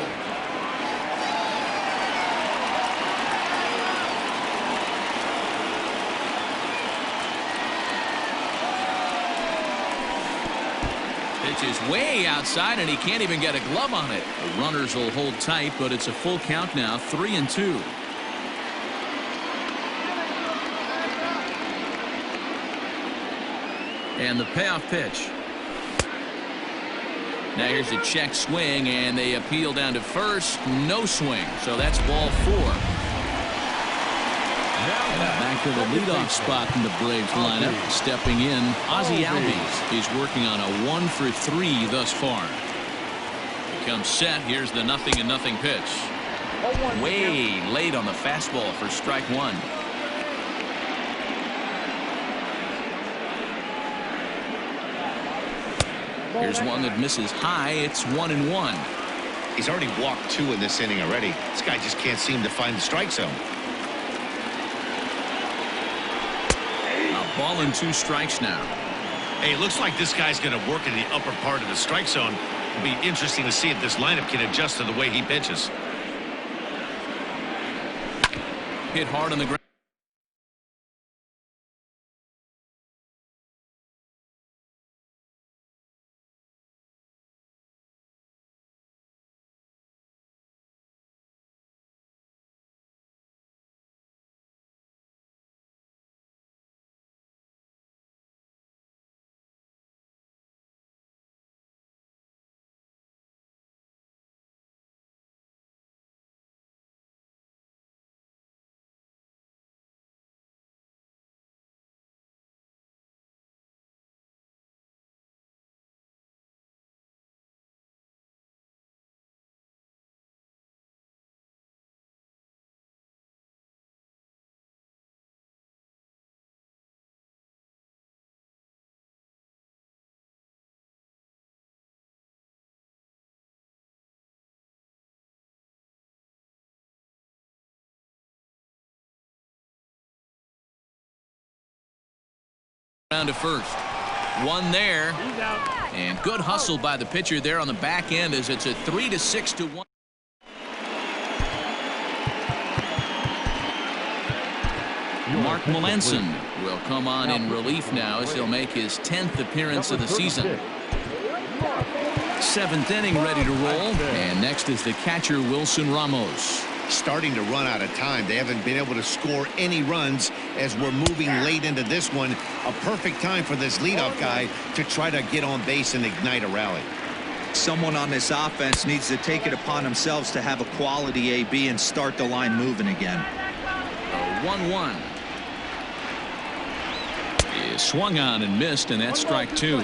Pitch is way outside and he can't even get a glove on it. The runners will hold tight, but it's a full count now, 3-2. And the payoff pitch. Now here's a check swing, and they appeal down to first. No swing, so that's ball 4. And back to the leadoff spot in the Braves lineup. Stepping in, Ozzie Albies. He's working on a 1 for 3 thus far. He comes set. Here's the 0-0 pitch. Way late on the fastball for strike 1. Here's one that misses high. It's 1-1. He's already walked 2 in this inning already. This guy just can't seem to find the strike zone. A ball and 2 strikes now. Hey, looks like this guy's going to work in the upper part of the strike zone. It'll be interesting to see if this lineup can adjust to the way he pitches. Hit hard on the ground. Down to first. One there. And good hustle by the pitcher there on the back end as it's a 3-6-1. Mark Melanson will come on in relief now as he'll make his 10th appearance of the season. 7th inning ready to roll. And next is the catcher Wilson Ramos. Starting to run out of time. They haven't been able to score any runs as we're moving late into this one. A perfect time for this leadoff guy to try to get on base and ignite a rally. Someone on this offense needs to take it upon themselves to have a quality AB and start the line moving again. 1-1. He swung on and missed, and that's strike 2.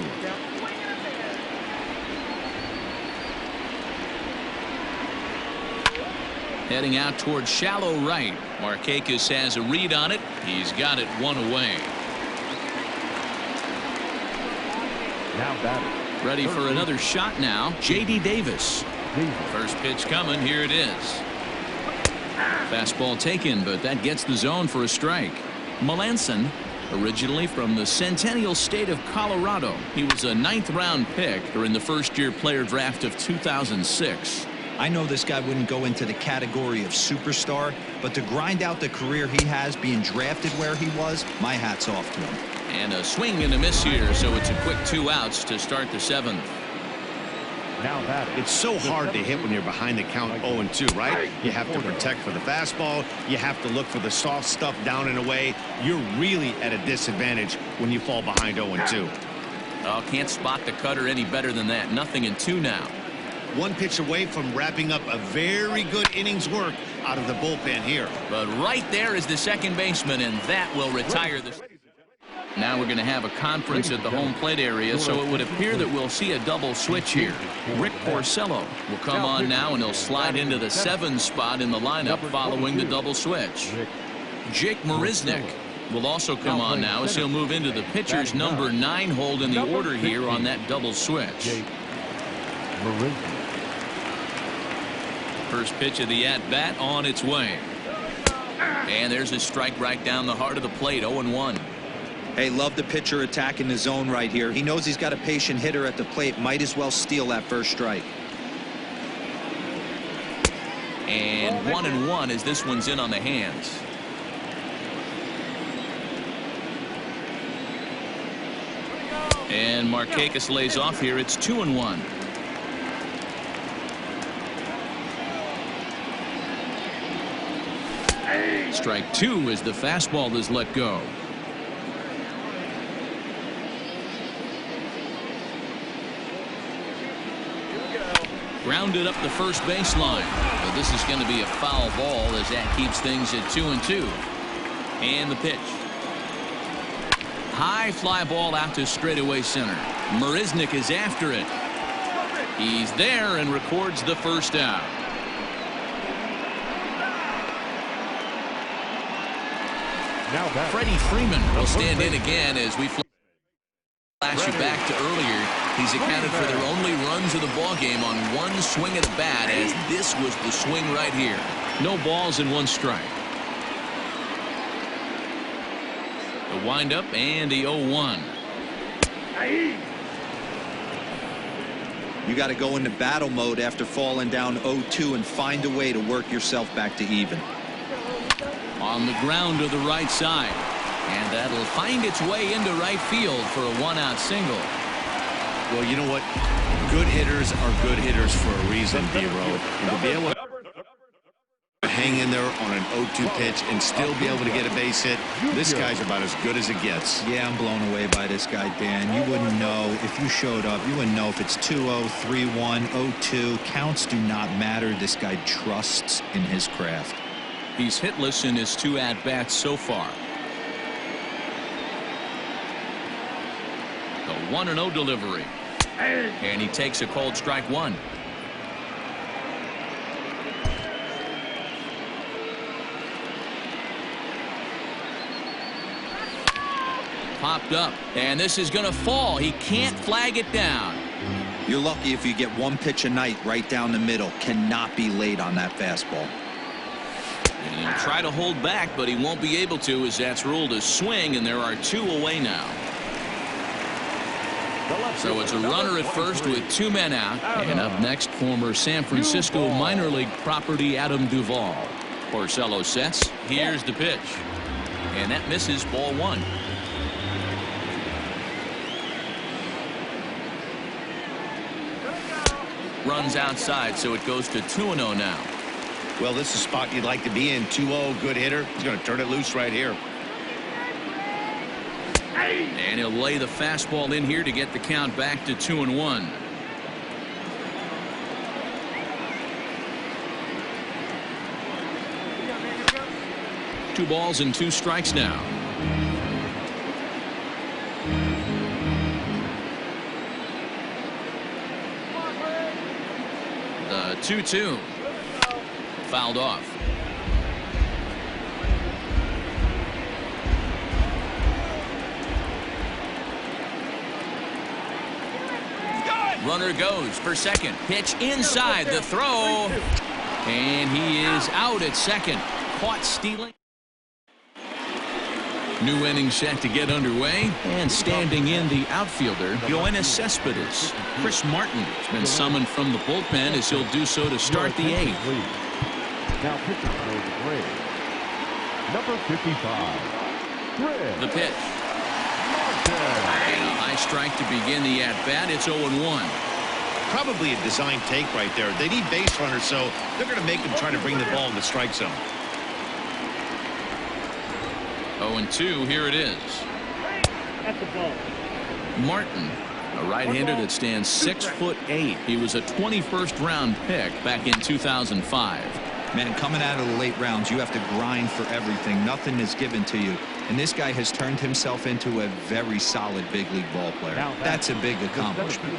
Heading out towards shallow right. Markakis has a read on it. He's got it 1 away. Now batting. Ready for another shot now. J.D. Davis. First pitch coming. Here it is. Fastball taken, but that gets the zone for a strike. Melanson, originally from the Centennial State of Colorado. He was a 9th-round pick during the first-year player draft of 2006. I know this guy wouldn't go into the category of superstar, but to grind out the career he has being drafted where he was, my hat's off to him. And a swing and a miss here, so it's a quick 2 outs to start the 7th. Now batting. It's so hard to hit when you're behind the count 0-2, right? You have to protect for the fastball. You have to look for the soft stuff down and away. You're really at a disadvantage when you fall behind 0-2. Oh, can't spot the cutter any better than that. Nothing in 2 now. One pitch away from wrapping up a very good innings work out of the bullpen here. But right there is the second baseman, and that will retire this. Now we're going to have a conference at the home plate area, so it would appear that we'll see a double switch here. Rick Porcello will come on now, and he'll slide into the 7 spot in the lineup following the double switch. Jake Marisnick will also come on now as he'll move into the pitcher's number 9 hold in the order here on that double switch. First pitch of the at-bat on its way. And there's a strike right down the heart of the plate, 0-1. Hey, love the pitcher attacking the zone right here. He knows he's got a patient hitter at the plate. Might as well steal that first strike. And 1-1 as this one's in on the hands. And Markakis lays off here. It's 2-1. Strike 2 as the fastball is let go. Grounded up the first baseline. But this is going to be a foul ball as that keeps things at 2-2. And the pitch. High fly ball out to straightaway center. Marisnick is after it. He's there and records the first out. Now Freddie Freeman will stand in again as we flash you back to earlier. He's accounted for their only runs of the ball game on one swing of the bat, as this was the swing right here. No balls and 1 strike. The windup and the 0-1. You got to go into battle mode after falling down 0-2 and find a way to work yourself back to even. On the ground to the right side, and that'll find its way into right field for a 1-out single. Well, you know what? Good hitters are good hitters for a reason, D-Row. And to be able to hang in there on an 0-2 pitch and still be able to get a base hit, this guy's about as good as it gets. Yeah, I'm blown away by this guy, Dan. You wouldn't know if you showed up. You wouldn't know if it's 2-0, 3-1, 0-2. Counts do not matter. This guy trusts in his craft. He's hitless in his 2 at-bats so far. The 1-0 delivery. And he takes a cold strike 1. Popped up, and this is going to fall. He can't flag it down. You're lucky if you get 1 pitch a night right down the middle. Cannot be late on that fastball. And he'll try to hold back, but he won't be able to, as that's ruled a swing, and there are 2 away now. So it's a runner at first with 2 men out. And up next, former San Francisco minor league property Adam Duvall. Porcello sets. Here's the pitch. And that misses, ball 1. Runs outside, so it goes to 2-0 now. Well, this is a spot you'd like to be in. 2-0, good hitter. He's going to turn it loose right here. And he'll lay the fastball in here to get the count back to 2-1. Two balls and 2 strikes now. The 2-2. Fouled off. Runner goes for second. Pitch inside, the throw. And he is out at second. Caught stealing. New inning set to get underway. And standing in, the outfielder, Yoenis Cespedes. Chris Martin has been summoned from the bullpen, as he'll do so to start the 8th. Now pitching for the Braves, number 55. The pitch. And a high strike to begin the at-bat. It's 0-1. probably a design take right there. They need base runners, so they're going to make them try to bring the ball in the strike zone. 0-2, here it is. That's the ball. Martin, a right-hander that stands 6'8". He was a 21st round pick back in 2005. Man, coming out of the late rounds, you have to grind for everything. Nothing is given to you. And this guy has turned himself into a very solid big league ball player. That's a big accomplishment.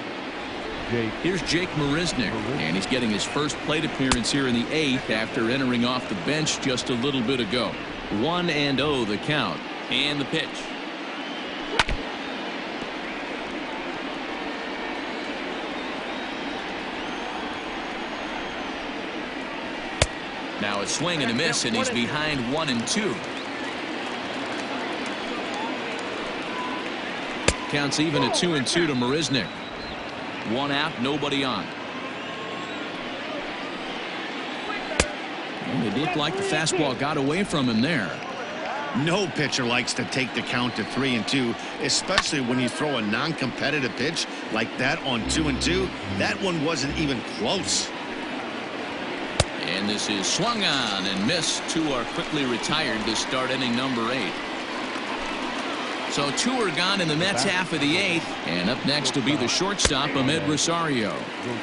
Here's Jake Marisnick, and he's getting his first plate appearance here in the 8th after entering off the bench just a little bit ago. 1-0 the count, and the pitch. Now a swing and a miss, and he's behind 1-2. Counts even at 2-2 to Marisnick. 1 out, nobody on. And it looked like the fastball got away from him there. No pitcher likes to take the count to 3-2, especially when you throw a non-competitive pitch like that on 2-2. That one wasn't even close. And this is swung on and missed. 2 are quickly retired to start inning number 8. So 2 are gone in the Mets half of the 8th. And up next will be the shortstop, Ahmed Rosario.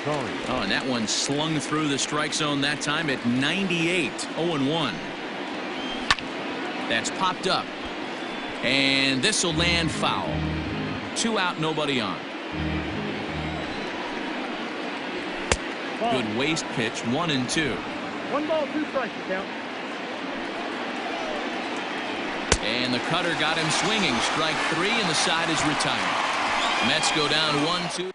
Oh, and that one slung through the strike zone that time at 98. 0-1. That's popped up. And this will land foul. 2 out, nobody on. Good waist pitch, 1-2. 1 ball, 2 strikes, count. And the cutter got him swinging. Strike 3, and the side is retired. Mets go down 1-2.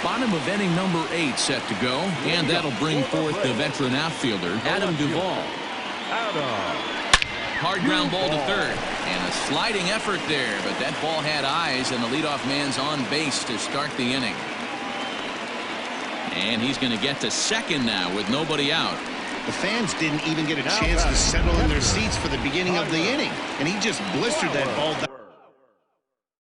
Bottom of inning number 8 set to go, and that'll bring forth the veteran outfielder, Adam Duvall. Hard ground ball to third, and a sliding effort there, but that ball had eyes, and the leadoff man's on base to start the inning. And he's going to get to second now with nobody out. The fans didn't even get a chance to settle in their seats for the beginning of the inning, and he just blistered that ball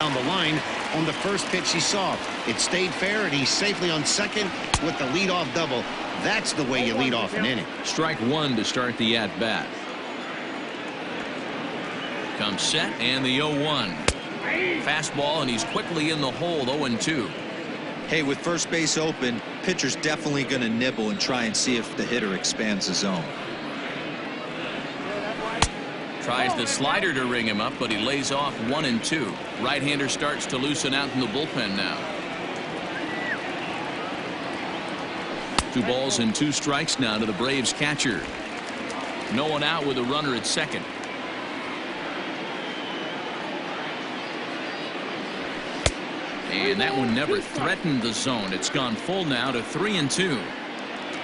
down the line on the first pitch he saw. It stayed fair, and he's safely on second with the leadoff double. That's the way you lead off an inning. Strike 1 to start the at-bat. Comes set, and the 0-1. Fastball, and he's quickly in the hole, 0-2. Hey, with first base open, pitcher's definitely going to nibble and try and see if the hitter expands the zone. Tries the slider to ring him up, but he lays off 1-2. Right-hander starts to loosen out in the bullpen now. 2 balls and 2 strikes now to the Braves catcher. No one out with a runner at second. And that one never threatened the zone. It's gone full now to 3-2.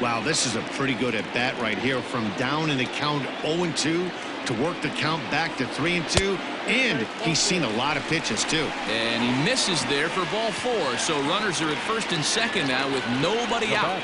Wow, this is a pretty good at bat right here. From down in the count 0-2 to work the count back to 3-2. And he's seen a lot of pitches too. And he misses there for ball 4. So runners are at first and second now with nobody out.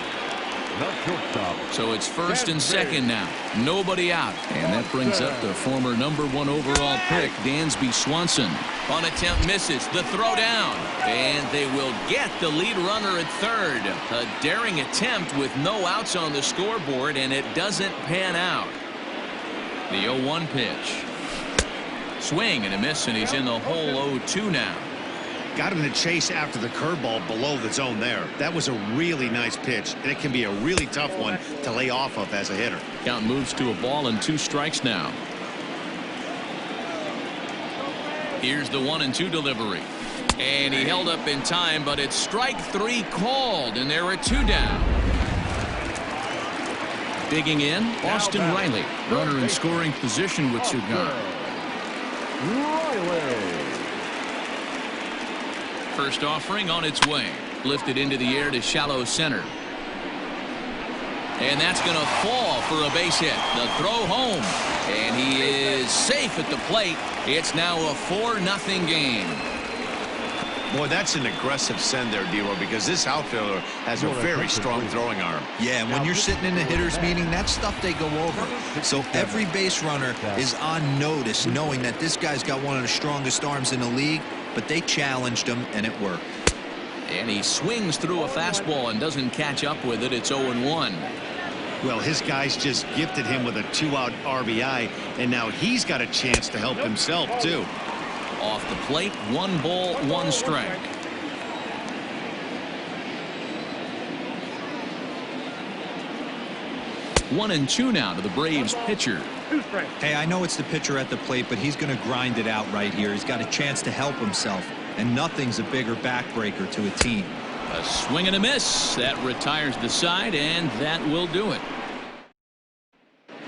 So it's first and second now. Nobody out. And that brings up the former #1 overall pick, Dansby Swanson. On attempt misses. The throw down. And they will get the lead runner at third. A daring attempt with no outs on the scoreboard, and it doesn't pan out. The 0-1 pitch. Swing and a miss, and he's in the hole 0-2 now. Got him to chase after the curveball below the zone there. That was a really nice pitch, and it can be a really tough one to lay off of as a hitter. Count moves to a ball and 2 strikes now. Here's the 1-2 delivery. And he held up in time, but it's strike 3 called, and there are 2 down. Digging in, Austin Riley. Runner in scoring position with Sugan. First offering on its way. Lifted into the air to shallow center. And that's going to fall for a base hit. The throw home. And he is safe at the plate. It's now a 4-0 game. Boy, that's an aggressive send there, D-Roy, because this outfielder has a very strong throwing arm. Yeah, and when you're sitting in a hitter's meeting, that's stuff they go over. So every base runner is on notice, knowing that this guy's got one of the strongest arms in the league, but they challenged him, and it worked. And he swings through a fastball and doesn't catch up with it. It's 0-1. Well, his guys just gifted him with a 2-out RBI, and now he's got a chance to help himself, too. Off the plate, 1 ball, 1 strike. One and two now to the Braves pitcher. Hey, I know it's the pitcher at the plate, but he's going to grind it out right here. He's got a chance to help himself, and nothing's a bigger backbreaker to a team. A swing and a miss. That retires the side, and that will do it.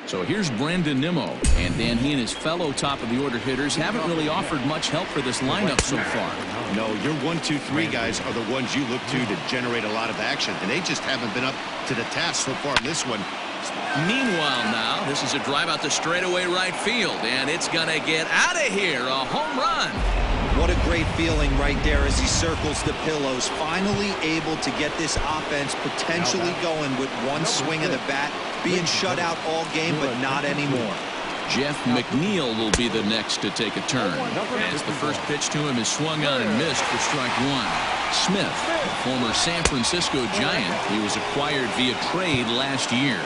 So here's Brandon Nimmo, and Dan, he and his fellow top-of-the-order hitters haven't really offered much help for this lineup so far. No, your 1, 2, 3 guys are the ones you look to generate a lot of action, and they just haven't been up to the task so far in this one. Meanwhile now, this is a drive out to straightaway right field, and it's going to get out of here. A home run. What a great feeling right there as he circles the pillows, finally able to get this offense potentially going with one swing of the bat, being shut out all game, but not anymore. Jeff McNeil will be the next to take a turn, as the first pitch to him is swung on and missed for strike 1. Smith, former San Francisco Giant, he was acquired via trade last year.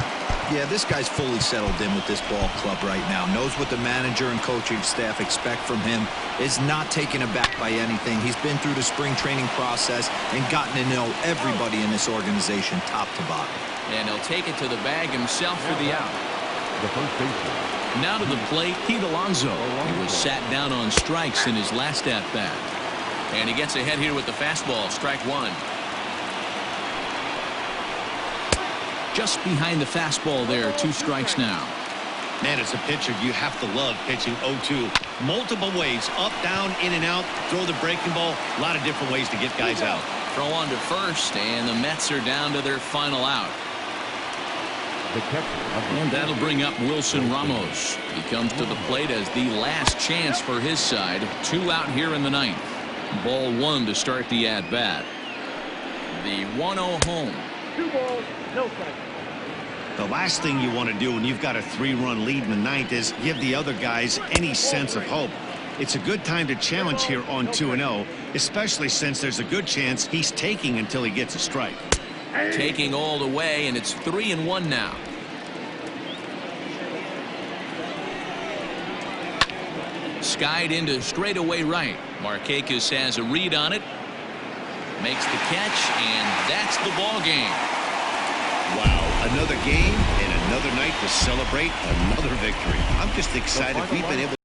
Yeah, this guy's fully settled in with this ball club right now. Knows what the manager and coaching staff expect from him. Is not taken aback by anything. He's been through the spring training process and gotten to know everybody in this organization top to bottom. And he'll take it to the bag himself for the out. The first baseman. Now to the plate, Pete Alonso. He was sat down on strikes in his last at-bat. And he gets ahead here with the fastball, strike 1. Just behind the fastball there, 2 strikes now. Man, as a pitcher, you have to love pitching 0-2. Multiple ways, up, down, in and out, throw the breaking ball. A lot of different ways to get guys out. Throw on to first, and the Mets are down to their final out. And that'll bring up Wilson Ramos. He comes to the plate as the last chance for his side. 2 out here in the 9th. Ball 1 to start the at-bat. The 1-0 home. 2 balls, no strikes. The last thing you want to do when you've got a 3-run lead in the 9th is give the other guys any sense of hope. It's a good time to challenge here on 2-0, especially since there's a good chance he's taking until he gets a strike. Taking all the way, and it's 3-1 now. Skied into straightaway right. Markakis has a read on it. Makes the catch, and that's the ball game. Wow, another game and another night to celebrate another victory. I'm just excited we've been able